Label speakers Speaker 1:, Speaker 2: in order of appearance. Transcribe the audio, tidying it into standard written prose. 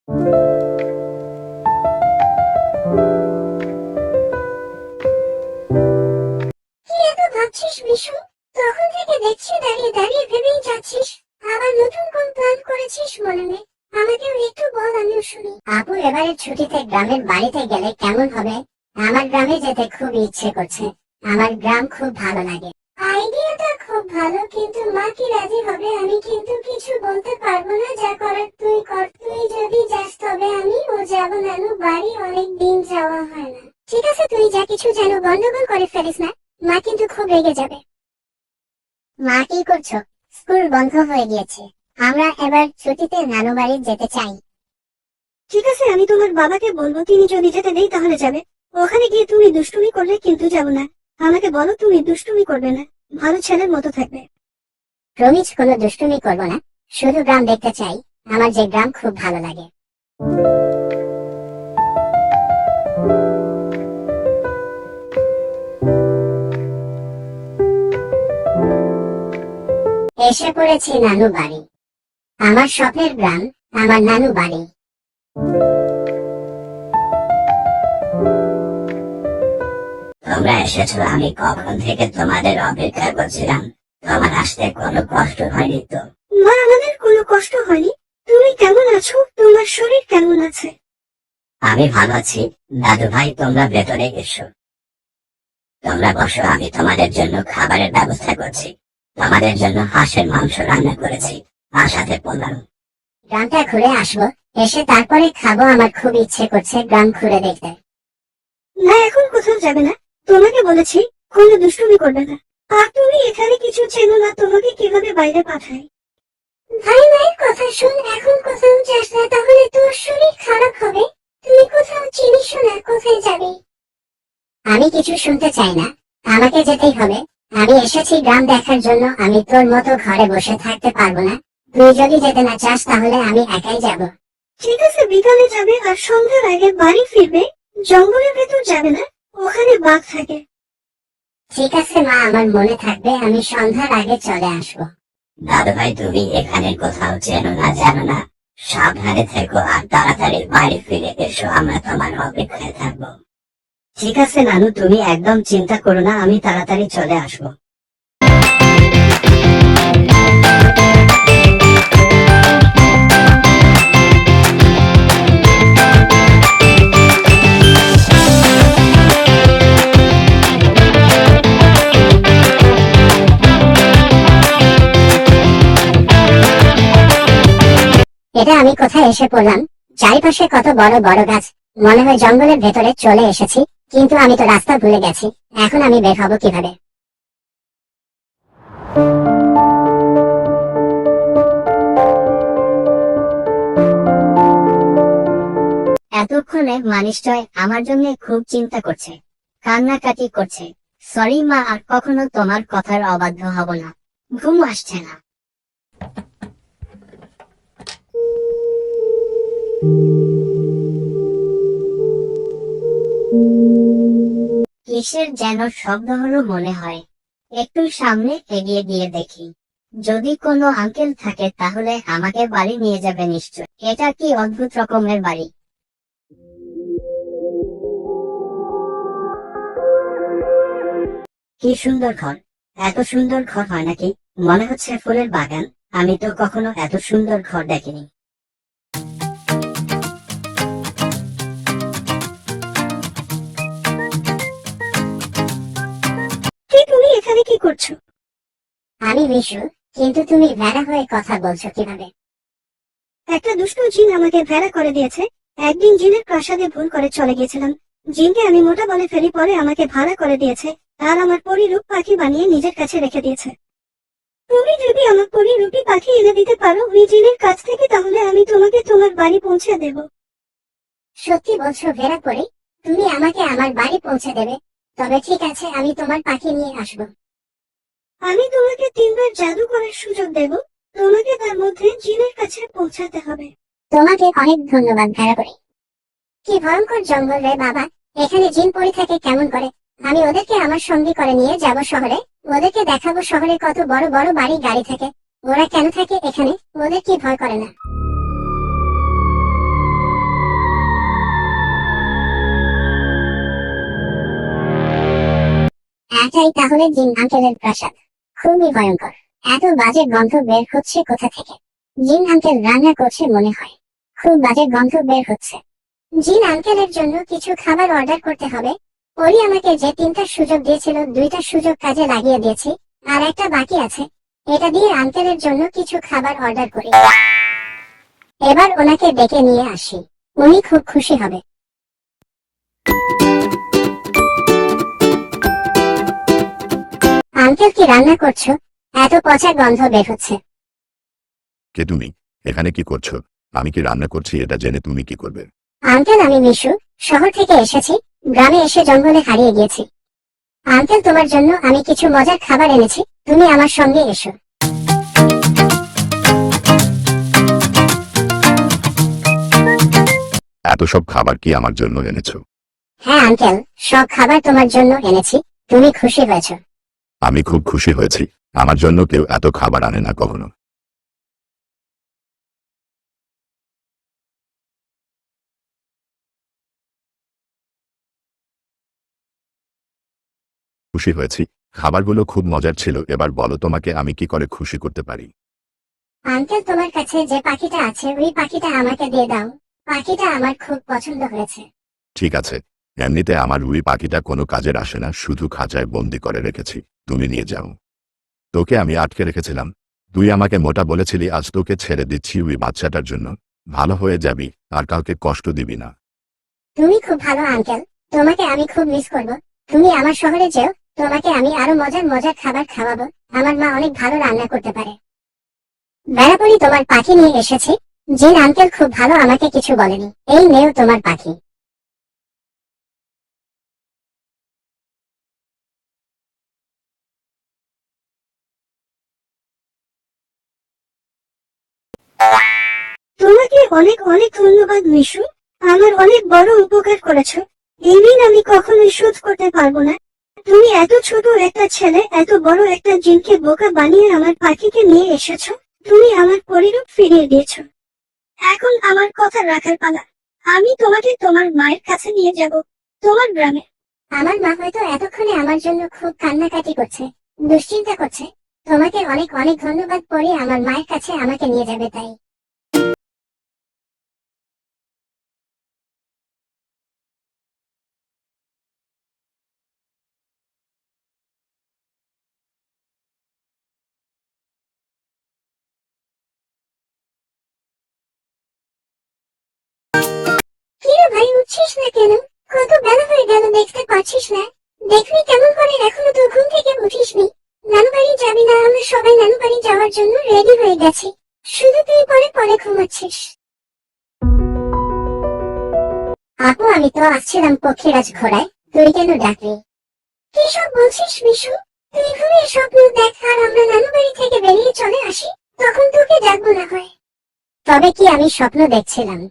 Speaker 1: কি এত ভাবছিস বিশু? তখন থেকে দেখছি দাঁড়িয়ে দাঁড়িয়ে ভেবেই যাচ্ছিস। আবার নতুন কোন প্ল্যান করেছিস মনে নেই? আমাকেও একটু বল, আমিও শুনি।
Speaker 2: আপু, এবারের ছুটিতে গ্রামের বাড়িতে গেলে কেমন হবে? আমার গ্রামে যেতে খুব ইচ্ছে করছে। আমার গ্রাম খুব ভালো লাগে।
Speaker 1: আইডিয়াটা খুব ভালো, কিন্তু মা কি রাজি হবে? আমি কিন্তু কিছু বলতে পারবো না। যা করার তুই কর। তুই যদি যাস তবে আমিও যাবো। নানু বাড়ি অনেক দিন যাওয়া হয় না।
Speaker 2: ঠিক আছে, তুই যা, কিছু যেন গন্ডগোল করে ফেলিস না। মা কিন্তু খুব রেগে যাবে। মা, কি করছো? স্কুল বন্ধ হয়ে গিয়েছে। আমরা এবার ছুটিতে নানু বাড়ি যেতে চাই।
Speaker 3: ঠিক আছে, আমি তোমার বাবাকে বলবো, তিনি যদি যেতে দেই তাহলে যাবে। ওখানে গিয়ে তুমি দুষ্টুমি করলে কিন্তু যাব না। আমাকে বলো, তুমি দুষ্টুমি করবে না, ভালো ছেলের মতো থাকবে।
Speaker 2: রমিজ, কোনো দুষ্টুমি করব না, শুধু গ্রাম দেখতে চাই। আমার যে গ্রাম খুব ভালো লাগে। এসে পড়েছি নানু বাড়ি। আমার স্বপ্নের গ্রাম, আমার নানু বাড়ি।
Speaker 4: তোমরা এসেছো, আমি কখন থেকে তোমাদের অপেক্ষা করছিলাম। তোমার আসতে কোনো কষ্ট হয়নি তো?
Speaker 3: মা, আমাদের কোনো কষ্ট হয়নি। তুমি কেমন আছো? তোমার শরীর কেমন আছে?
Speaker 4: আমি ভালো আছি। দাদু ভাই, তোমরা ভেতরে এসো। তোমরা বসো, আমি তোমাদের জন্য খাবারের ব্যবস্থা করছি। তোমাদের জন্য হাঁসের মাংস রান্না করেছি, আর সাথে পোলাও।
Speaker 2: গ্রামটা ঘুরে আসবো, এসে তারপরে খাবো। আমার খুব ইচ্ছে করছে গ্রাম ঘুরে দেখতে।
Speaker 3: না, এখন কোথাও যাবে না। তোমাকে বলেছি কোনো দুষ্টুমি করবে না। আর তুমি এখানে কিছু চেনো না, তোমাকে কিভাবে বাইরে পাঠাই?
Speaker 1: ভাই, মায়ের কথা শুন। এখন কোথাও যাস না, তাহলে তোর শরীর খারাপ হবে। তুই কোথাও চিনিস না, কোথায় যাবি?
Speaker 2: আমি কিছু শুনতে চাই না, আমাকে যেতেই হবে। আমি এসেছি গ্রাম দেখার জন্য। আমি তোর মতো ঘরে বসে থাকতে পারবো না। তুই যদি যেতে না চাস তাহলে আমি একাই যাব।
Speaker 3: ঠিক আছে, বিকালে যাবে আর সন্ধ্যার আগে বাড়ি ফিরবে। জঙ্গলের ভেতর যাবে না, ওখানে বাঘ থাকে।
Speaker 2: ঠিক আছে মা, আমার মনে থাকবে। আমি সন্ধ্যার আগে চলে আসবো।
Speaker 4: দাদু ভাই, তুমি এখানে কোথাও চেনো না, জানো না। সাবধানে থেকো আর তাড়াতাড়ি বাড়ি ফিরে এসো, আমরা তোমার অপেক্ষায় থাকবো।
Speaker 3: ঠিক আছে নানু, তুমি একদম চিন্তা করো না, আমি তাড়াতাড়ি চলে আসবো।
Speaker 2: এটা আমি কোথায় এসে পড়লাম? চারিপাশে কত বড় বড় গাছ। মনে হয় জঙ্গলের ভেতরে চলে এসেছি, কিন্তু আমি তো রাস্তা ভুলে গেছি। এখন আমি বের হব কিভাবে? এতক্ষণে মানুষটাই আমার জন্য খুব চিন্তা করছে, কান্নাকাটি করছে। সরি মা, আর কখনো তোমার কথার অবাধ্য হব না। ঘুম আসছে না। কিসের যেন শব্দ হলো মনে হয়। একটু সামনে এগিয়ে গিয়ে দেখি, যদি কোনো আঙ্কেল থাকে তাহলে আমাকে বাড়ি নিয়ে যাবে নিশ্চয়। এটা কি অদ্ভুত রকমের বাড়ি!
Speaker 3: কি সুন্দর ঘর! এত সুন্দর ঘর হয় নাকি? মনে হচ্ছে ফুলের বাগান। আমি তো কখনো এত সুন্দর ঘর দেখিনি। তুমি এখানে কি করছো?
Speaker 2: আমি বিশু, কিন্তু তুমি ভেড়া হয়ে কথা বলছো কিভাবে?
Speaker 3: একটা দুষ্ট জিন আমাকে ভেড়া করে দিয়েছে। একদিন জিনের প্রাসাদে ভুল করে চলে গিয়েছিলাম। জিনকে আমি মোটা বলে ফেলি, পরে আমাকে ভাড়া করে দিয়েছে আর আমার পরিরূপ পাখি বানিয়ে নিজের কাছে রেখে দিয়েছে। তুমি যদি আমার পরিরূপী পাখি এনে দিতে পারো ওই জিনের কাছ থেকে, তাহলে আমি তোমাকে তোমার বাড়ি পৌঁছে দেব।
Speaker 2: সত্যি বলছো ভেড়া পরি? তুমি আমাকে আমার বাড়ি পৌঁছে দেবে? তবে ঠিক আছে, আমি তোমার পাখি নিয়ে আসবো।
Speaker 3: আমি তোমাকে 3 বার জাদু করার সুযোগ দেব। তোমাকে তার মধ্যে জিনের কাছে পৌঁছাতে হবে।
Speaker 2: তোমাকে অনেক ধন্যবাদ ভেড়া পরি। কি ভয়ঙ্কর জঙ্গল রে বাবা! এখানে জিন পরি থাকে কেমন করে? আমি ওদেরকে আমার সঙ্গী করে নিয়ে যাব শহরে। ওদেরকে দেখাবো শহরে কত বড় বড় বাড়ি গাড়ি থাকে। ওরা কেন থাকে এখানে? ওদের কি ভয় করে না? এটাই তাহলে জিন আঙ্কেলের প্রাসাদ। খুবই ভয়ঙ্কর। এত বাজে গন্ধ বের হচ্ছে কোথা থেকে? জিন আঙ্কেল রান্না করছে মনে হয়। খুব বাজে গন্ধ বের হচ্ছে। জিন আঙ্কেলের জন্য কিছু খাবার অর্ডার করতে হবে। পরি আমাকে যে 3টা সুযোগ দিয়েছিল 2টা সুযোগ কাজে লাগিয়ে দিয়েছি, আর একটা বাকি আছে। এটা দিয়ে আঙ্কেলের জন্য কিছু খাবার অর্ডার করি। এবার ওনাকে ডেকে নিয়ে আসি, উনি খুব খুশি হবে। আঙ্কেল কি রান্না করছো? এত পচা গন্ধ বের হচ্ছে।
Speaker 5: কে তুমি? এখানে কি করছো? আমি কি রান্না করছি এটা জেনে তুমি কি করবে?
Speaker 2: আঙ্কেল আমি মিশু, শহর থেকে এসেছি। গ্রামে এসে জঙ্গলে হারিয়ে গিয়েছি। আঙ্কেল তোমার জন্য আমি কিছু মজার খাবার এনেছি, তুমি আমার সঙ্গে এসো।
Speaker 5: এত সব খাবার কি আমার জন্য এনেছো?
Speaker 2: হ্যাঁ আঙ্কেল, সব খাবার তোমার জন্য এনেছি। তুমি খুশি হয়েছ?
Speaker 5: আমি খুব খুশি হয়েছি। আমার জন্য কেউ এত খাবার আনে না কখনো। খুশি হয়েছি। খাবারগুলো খুব মজার ছিল। এবার বলো তোমাকে আমি কি করে খুশি করতে পারি?
Speaker 2: আঙ্কেল তোমার কাছে যে পাখিটা আছে ওই পাখিটা আমাকে দিয়ে দাও। পাখিটা আমার খুব পছন্দ হয়েছে।
Speaker 5: ঠিক আছে। এমনিতে আমার ওই পাখিটা কোনো কাজের আসে না, শুধু খাঁচায় বন্দি করে রেখেছি। তুমি নিয়ে যাও। তোকে আমি আটকে রেখেছিলাম। তুই আমাকে মোটা বলেছিলি, আজ তোকে ছেড়ে দিচ্ছি ওই বাচ্চাটার জন্য। ভালো হয়ে যাবি, আর কাউকে কষ্ট দিবি না।
Speaker 2: তুমি খুব ভালো আঙ্কেল, তোমাকে আমি খুব মিস করব। তুমি আমার শহরে যেও, তোমাকে আমি আরো মজার মজার খাবার খাওয়াবো। আমার মা অনেক ভালো রান্না করতে পারে। বেড়াপড়ি তোমার পাখি নিয়ে এসেছি। জিন আঙ্কেল খুব ভালো, আমাকে কিছু বলেনি। এই নেও তোমার পাখি।
Speaker 3: তোমাকে অনেক অনেক ধন্যবাদ মিশু, আমার অনেক বড় উপকার করেছো। এই ঋণ আমি কখনোই শোধ করতে পারবো না। তুমি এত ছোট একটা ছেলে এত বড় একটা জিনকে বোকা বানিয়ে আমার পাখিকে নিয়ে এসেছো। তুমি আমার পরিরূপ ফিরিয়ে দিয়েছো। এখন আমার কথা রাখার পালা। আমি তোমাকে তোমার মায়ের কাছে নিয়ে যাব, তোমার গ্রামে।
Speaker 2: আমার মা হয়তো এতক্ষণে আমার জন্য খুব কান্নাকাটি করছে, দুশ্চিন্তা করছে। তোমাকে অনেক অনেক ধন্যবাদ পরে আমার মায়ের কাছে আমাকে নিয়ে যাবে তাই। কিরে ভাই, উঠছিস না কেন? কত বেলা হয়ে গেল, দেখতে পাচ্ছিস না? দেখবি কেমন করে, এখনো তো ঘুম থেকে উঠিসনি। নানু বাড়ি যাবি না? আমরা সবাই নানু বাড়ি যাওয়ার জন্য রেডি হয়ে গেছি, শুধু তুই পরে পরে ঘুমাচ্ছিস। আপু আমি তো আসছিলাম পক্ষীরাজ ঘোড়ায়, তুই কেন ডাকলি? কি সব বলছিস মিশু? তুই ঘুমিয়ে স্বপ্ন দেখ আর আমরা নানু বাড়ি থেকে বেরিয়ে চলে আসি, তখন তোকে ডাকবো না হয়। তবে কি আমি স্বপ্ন দেখছিলাম?